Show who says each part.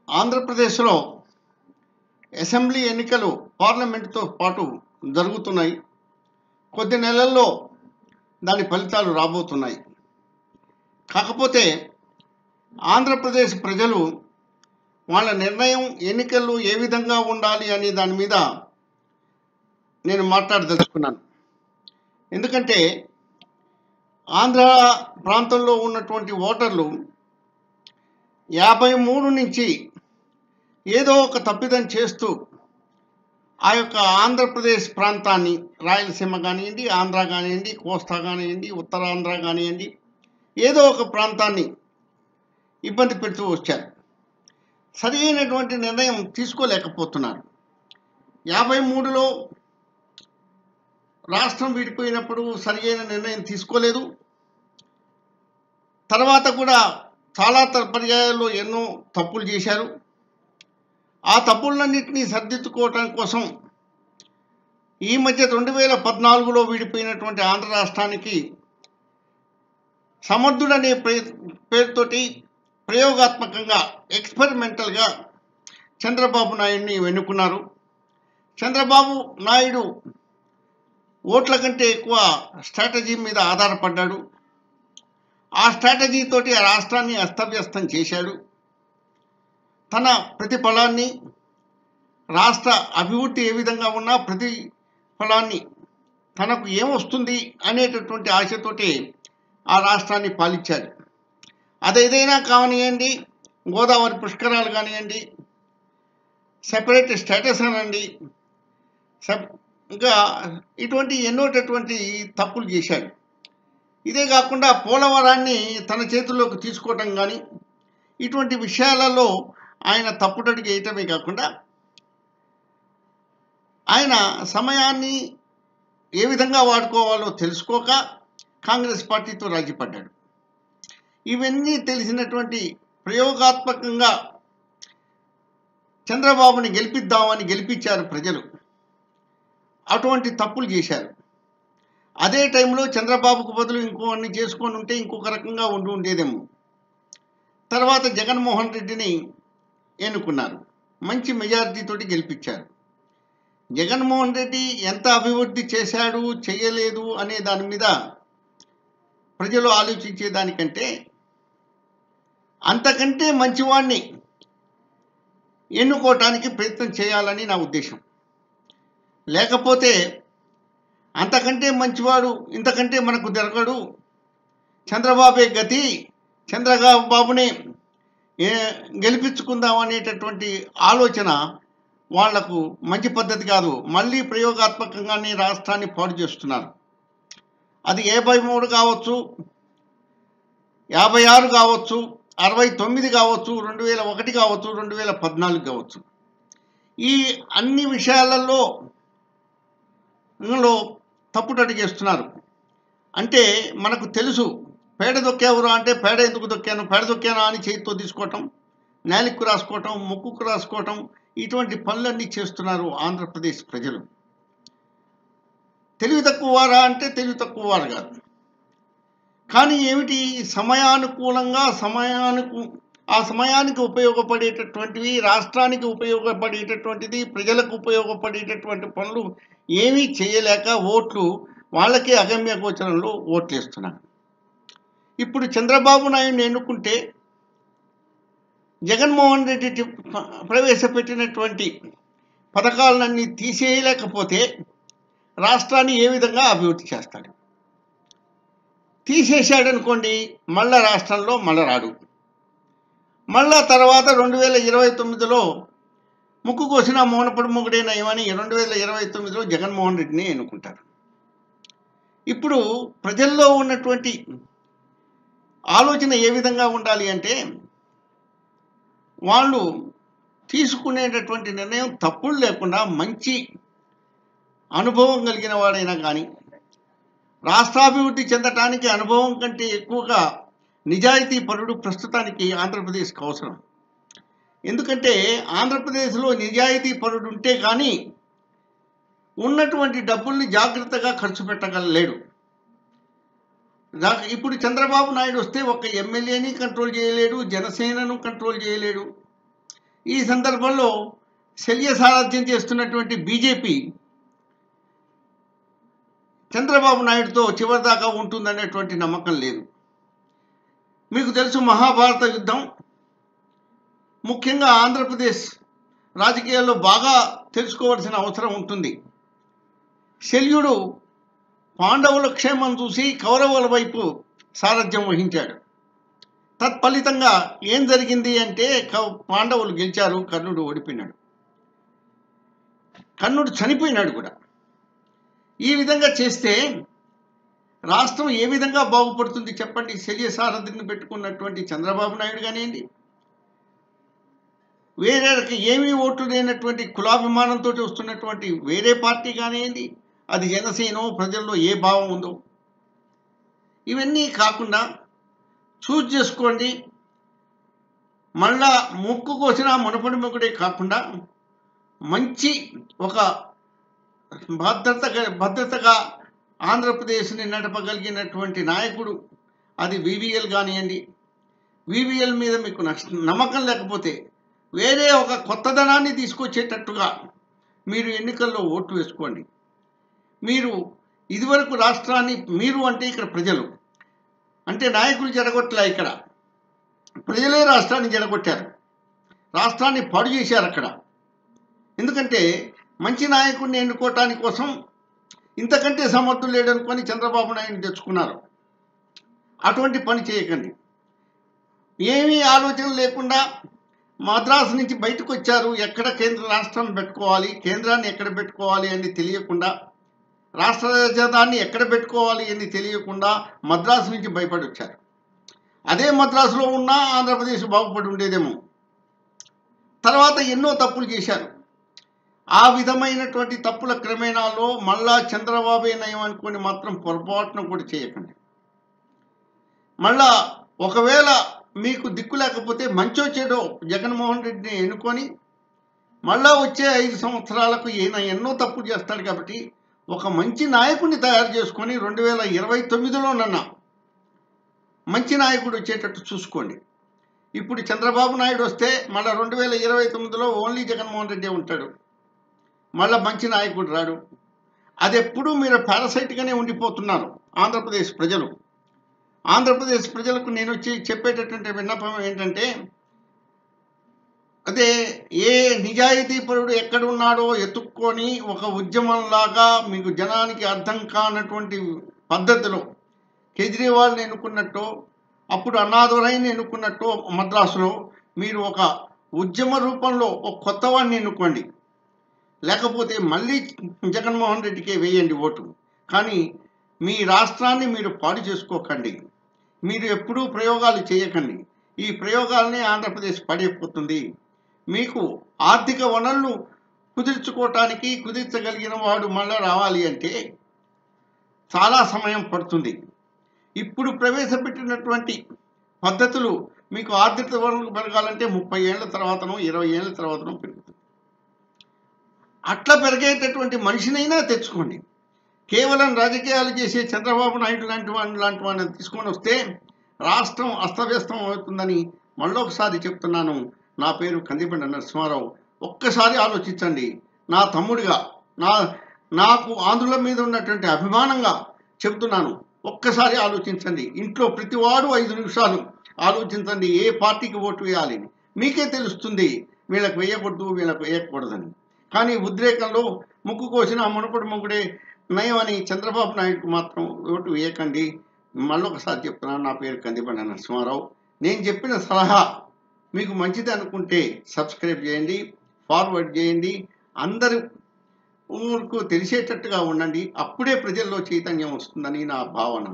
Speaker 1: ఆంధ్రప్రదేశ్లో అసెంబ్లీ ఎన్నికలు పార్లమెంటుతో పాటు జరుగుతున్నాయి. కొద్ది నెలల్లో దాని ఫలితాలు రాబోతున్నాయి. కాకపోతే ఆంధ్రప్రదేశ్ ప్రజలు వాళ్ళ నిర్ణయం ఎన్నికల్లో ఏ విధంగా ఉండాలి అనే దాని మీద నేను మాట్లాడదలుచుకున్నాను. ఎందుకంటే ఆంధ్ర ప్రాంతంలో ఉన్నటువంటి ఓటర్లు 53 నుంచి ఏదో ఒక తప్పిదం చేస్తూ ఆ యొక్క ఆంధ్రప్రదేశ్ ప్రాంతాన్ని, రాయలసీమ కానివ్వండి, ఆంధ్ర కానివ్వండి, కోస్తా కానివ్వండి, ఉత్తరాంధ్ర కానివ్వండి, ఏదో ఒక ప్రాంతాన్ని ఇబ్బంది పెడుతూ వచ్చారు. సరి అయినటువంటి నిర్ణయం తీసుకోలేకపోతున్నారు. 53లో రాష్ట్రం విడిపోయినప్పుడు సరి అయిన నిర్ణయం తీసుకోలేదు. తర్వాత కూడా చాలా పర్యాయాల్లో ఎన్నో తప్పులు చేశారు. ఆ తప్పులన్నింటినీ సరిదిద్దుకోవటం కోసం ఈ మధ్య 2014లో విడిపోయినటువంటి ఆంధ్ర రాష్ట్రానికి సమర్థుడనే పేరుతోటి ప్రయోగాత్మకంగా ఎక్స్పెరిమెంటల్గా చంద్రబాబు నాయుడిని ఎన్నుకున్నారు. చంద్రబాబు నాయుడు ఓట్ల కంటే ఎక్కువ స్ట్రాటజీ మీద ఆధారపడ్డాడు. ఆ స్ట్రాటజీతోటి ఆ రాష్ట్రాన్ని అస్తవ్యస్తం చేశాడు. తన ప్రతిఫలాన్ని, రాష్ట్ర అభివృద్ధి ఏ విధంగా ఉన్నా ప్రతిఫలాన్ని తనకు ఏమొస్తుంది అనేటటువంటి ఆశతోటి ఆ రాష్ట్రాన్ని పాలించాడు. అదేదైనా కానివ్వండి, గోదావరి పుష్కరాలు కానివ్వండి, సెపరేట్ స్టేటస్ అనండి, ఇంకా ఇటువంటి ఎన్నోటటువంటి తప్పులు చేశాడు. ఇదే కాకుండా పోలవరాన్ని తన చేతుల్లోకి తీసుకోవటం కానీ, ఇటువంటి విషయాలలో ఆయన తప్పుడడుగు వేయటమే కాకుండా ఆయన సమయాన్ని ఏ విధంగా వాడుకోవాలో తెలుసుకోక కాంగ్రెస్ పార్టీతో రాజీపడ్డాడు. ఇవన్నీ తెలిసినటువంటి ప్రయోగాత్మకంగా చంద్రబాబుని గెలిపిద్దామని గెలిపించారు ప్రజలు. అటువంటి తప్పులు చేశారు. అదే టైంలో చంద్రబాబుకు బదులు ఇంకోన్ని చేసుకొని ఉంటే ఇంకొక రకంగా ఉండి ఉండేదేమో. తర్వాత జగన్మోహన్ రెడ్డిని ఎన్నుకున్నారు. మంచి మెజారిటీతోటి గెలిపించారు. జగన్మోహన్ రెడ్డి ఎంత అభివృద్ధి చేశాడు, చేయలేదు అనే దాని మీద ప్రజలు ఆలోచించేదానికంటే అంతకంటే మంచివాడిని ఎన్నుకోవటానికి ప్రయత్నం చేయాలని నా ఉద్దేశం. లేకపోతే అంతకంటే మంచివాడు ఇంతకంటే మనకు దొరకడు, చంద్రబాబే గతి, చంద్రబాబుని గెలిపించుకుందాం అనేటటువంటి ఆలోచన వాళ్లకు మంచి పద్ధతి కాదు. మళ్ళీ ప్రయోగాత్మకంగానే రాష్ట్రాన్ని పాడు చేస్తున్నారు. అది 53 కావచ్చు, 56 కావచ్చు, 69 కావచ్చు, 2001 కావచ్చు, 2014 కావచ్చు. ఈ అన్ని విషయాలలో తప్పుటడుగు చేస్తున్నారు. అంటే మనకు తెలుసు, పేడ దొక్కేవరు అంటే పేడ ఎందుకు దొక్కాను, పేడ దొక్కానా అని చేతితో తీసుకోవటం, నేలిక్కు రాసుకోవటం, ముక్కుకు రాసుకోవటం, ఇటువంటి పనులన్నీ చేస్తున్నారు ఆంధ్రప్రదేశ్ ప్రజలు. తెలివి తక్కువ వారా అంటే తెలివి తక్కువ వారు కాదు. కానీ ఏమిటి, సమయానుకూలంగా ఆ సమయానికి ఉపయోగపడేటటువంటివి, రాష్ట్రానికి ఉపయోగపడేటటువంటిది, ప్రజలకు ఉపయోగపడేటటువంటి పనులు ఏమీ చేయలేక ఓట్లు వాళ్ళకే అగమ్య గోచరంలో ఓట్లు వేస్తున్నారు. ఇప్పుడు చంద్రబాబు నాయుడిని ఎన్నుకుంటే జగన్మోహన్ రెడ్డి ప్రవేశపెట్టినటువంటి పథకాలన్నీ తీసేయలేకపోతే రాష్ట్రాన్ని ఏ విధంగా అభివృద్ధి చేస్తాడు? తీసేశాడనుకోండి, మళ్ళా రాష్ట్రంలో మళ్ళా రాడు. మళ్ళా తర్వాత 2029లో ముక్కు కోసిన మోనపడి మొగుడేనయమని 2029లో జగన్మోహన్ రెడ్డిని ఎన్నుకుంటారు. ఇప్పుడు ప్రజల్లో ఉన్నటువంటి ఆలోచన ఏ విధంగా ఉండాలి అంటే, వాళ్ళు తీసుకునేటటువంటి నిర్ణయం తప్పులు లేకుండా మంచి అనుభవం కలిగిన వాడైనా కానీ, రాష్ట్రాభివృద్ధి చెందటానికి అనుభవం కంటే ఎక్కువగా నిజాయితీ పరుడు ప్రస్తుతానికి ఆంధ్రప్రదేశ్కి అవసరం. ఎందుకంటే ఆంధ్రప్రదేశ్లో నిజాయితీ పరుడు ఉంటే కానీ ఉన్నటువంటి డబ్బుల్ని జాగ్రత్తగా ఖర్చు పెట్టగలలేడు. ఇప్పుడు చంద్రబాబు నాయుడు వస్తే ఒక ఎమ్మెల్యేని కంట్రోల్ చేయలేడు, జనసేనను కంట్రోల్ చేయలేడు, ఈ సందర్భంలో శల్య సారథ్యం చేస్తున్నటువంటి బీజేపీ చంద్రబాబు నాయుడుతో చివరిదాకా ఉంటుందనేటువంటి నమ్మకం లేదు. మీకు తెలుసు, మహాభారత యుద్ధం ముఖ్యంగా ఆంధ్రప్రదేశ్ రాజకీయాల్లో బాగా తెలుసుకోవాల్సిన అవసరం ఉంటుంది. శల్యుడు పాండవుల క్షేమం చూసి కౌరవుల వైపు సారథ్యం వహించాడు. తత్ఫలితంగా ఏం జరిగింది అంటే పాండవులు గెలిచారు, కర్ణుడు ఓడిపోయినాడు, కర్ణుడు చనిపోయినాడు కూడా. ఈ విధంగా చేస్తే రాష్ట్రం ఏ విధంగా బాగుపడుతుంది చెప్పండి? శల్య సారథిని పెట్టుకున్నటువంటి చంద్రబాబు నాయుడు కానివ్వండి, వేరే ఏమీ ఓట్లు లేనటువంటి కులాభిమానంతో వస్తున్నటువంటి వేరే పార్టీ కానివ్వండి, అది జనసేన ప్రజల్లో ఏ భావం ఉందో ఇవన్నీ కాకుండా చూజ్ చేసుకోండి. మళ్ళా ముక్కు కోసిన మునపడి మొగుడే కాకుండా మంచి ఒక భద్రతగా ఆంధ్రప్రదేశ్ని నడపగలిగినటువంటి నాయకుడు, అది వివిఎల్ కానివ్వండి. వివిఎల్ మీద మీకు నమ్మకం లేకపోతే వేరే ఒక కొత్తదనాన్ని తీసుకొచ్చేటట్టుగా మీరు ఎన్నికల్లో ఓటు వేసుకోండి. మీరు ఇదివరకు రాష్ట్రాన్ని, మీరు అంటే ఇక్కడ ప్రజలు, అంటే నాయకులు జడగొట్టలే, ఇక్కడ ప్రజలే రాష్ట్రాన్ని జడగొట్టారు, రాష్ట్రాన్ని పాడు చేశారు అక్కడ. ఎందుకంటే మంచి నాయకుడిని ఎన్నుకోవటానికి కోసం ఇంతకంటే సమర్థులు లేడనుకొని చంద్రబాబు నాయుడు తెచ్చుకున్నారు. అటువంటి పని చేయకండి. ఏమీ ఆలోచన లేకుండా మద్రాసు నుంచి బయటకు వచ్చారు. ఎక్కడ కేంద్ర రాష్ట్రం పెట్టుకోవాలి, కేంద్రాన్ని ఎక్కడ పెట్టుకోవాలి అని తెలియకుండా, రాష్ట్ర రాజధానిని ఎక్కడ పెట్టుకోవాలి అని తెలియకుండా మద్రాసు నుంచి భయపడి వచ్చారు. అదే మద్రాసులో ఉన్నా ఆంధ్రప్రదేశ్ బాగుపడి ఉండేదేమో. తర్వాత ఎన్నో తప్పులు చేశారు. ఆ విధమైనటువంటి తప్పుల క్రమేణాలో మళ్ళా చంద్రబాబే నయం అనుకొని మాత్రం పొరపాటున కూడా చేయకండి. మళ్ళా ఒకవేళ మీకు దిక్కు లేకపోతే మంచో చెడో జగన్మోహన్ రెడ్డిని ఎన్నుకొని మళ్ళా వచ్చే 5 సంవత్సరాలకు ఈయన ఎన్నో తప్పులు చేస్తాడు. కాబట్టి ఒక మంచి నాయకుడిని తయారు చేసుకొని 2029లోనన్నా మంచి నాయకుడు వచ్చేటట్టు చూసుకోండి. ఇప్పుడు చంద్రబాబు నాయుడు వస్తే మళ్ళీ 2029లో ఓన్లీ జగన్మోహన్ రెడ్డి ఉంటాడు, మళ్ళీ మంచి నాయకుడు రాడు. అది ఎప్పుడూ మీరు పారాసైట్గానే ఉండిపోతున్నారు ఆంధ్రప్రదేశ్ ప్రజలు. ఆంధ్రప్రదేశ్ ప్రజలకు నేను వచ్చి చెప్పేటటువంటి విన్నపం ఏంటంటే, అదే ఏ నిజాయితీపరుడు ఎక్కడున్నాడో ఎత్తుక్కొని ఒక ఉద్యమంలాగా మీకు జనానికి అర్థం కానటువంటి పద్ధతిలో కేజ్రీవాల్ని ఎన్నుకున్నట్టు, అప్పుడు అన్నాదురైని ఎన్నుకున్నట్టు మద్రాసులో మీరు ఒక ఉద్యమ రూపంలో ఒక కొత్త వాడిని ఎన్నుకోండి. లేకపోతే మళ్ళీ జగన్మోహన్ రెడ్డికే వేయండి ఓటు. కానీ మీ రాష్ట్రాన్ని మీరు పాడు చేసుకోకండి. మీరు ఎప్పుడూ ప్రయోగాలు చేయకండి. ఈ ప్రయోగాలనే ఆంధ్రప్రదేశ్ పడైపోతుంది. మీకు ఆర్థిక వనరులు కుదిర్చగలిగిన వాడు మళ్ళీ రావాలి అంటే చాలా సమయం పడుతుంది. ఇప్పుడు ప్రవేశపెట్టినటువంటి పద్ధతులు మీకు ఆర్థిక వనరులు పెరగాలంటే 30 ఏళ్ల తర్వాతనో 20 ఏళ్ల తర్వాతనో పెరుగుతుంది. అట్లా పెరిగేటటువంటి మనిషినైనా తెచ్చుకోండి. కేవలం రాజకీయాలు చేసే చంద్రబాబు నాయుడు లాంటి వాడిని తీసుకొని వస్తే రాష్ట్రం అస్తవ్యస్తం అవుతుందని మళ్ళొకసారి చెప్తున్నాను. నా పేరు కందిబండ నరసింహారావు. ఒక్కసారి ఆలోచించండి. నా తమ్ముడిగా, నాకు ఆంధ్రుల మీద ఉన్నటువంటి అభిమానంగా చెప్తున్నాను. ఒక్కసారి ఆలోచించండి. ఇంట్లో ప్రతివాడు 5 నిమిషాలు ఆలోచించండి ఏ పార్టీకి ఓటు వేయాలి. మీకే తెలుస్తుంది వీళ్ళకి వేయకూడదు, వీళ్ళకి వేయకూడదని. కానీ ఉద్రేకంలో ముక్కు కోసిన మునపడి మొగుడే నయం అని చంద్రబాబు నాయుడుకు మాత్రం ఓటు వేయకండి. మళ్ళొకసారి చెప్తున్నాను. నా పేరు కందిబండ నరసింహారావు. నేను చెప్పిన సలహా మీకు మంచిది అనుకుంటే సబ్స్క్రైబ్ చేయండి, ఫార్వర్డ్ చేయండి, అందరూ ఊరికి తెలిసేటట్టుగా ఉండండి. అప్పుడే ప్రజల్లో చైతన్యం వస్తుందని నా భావన.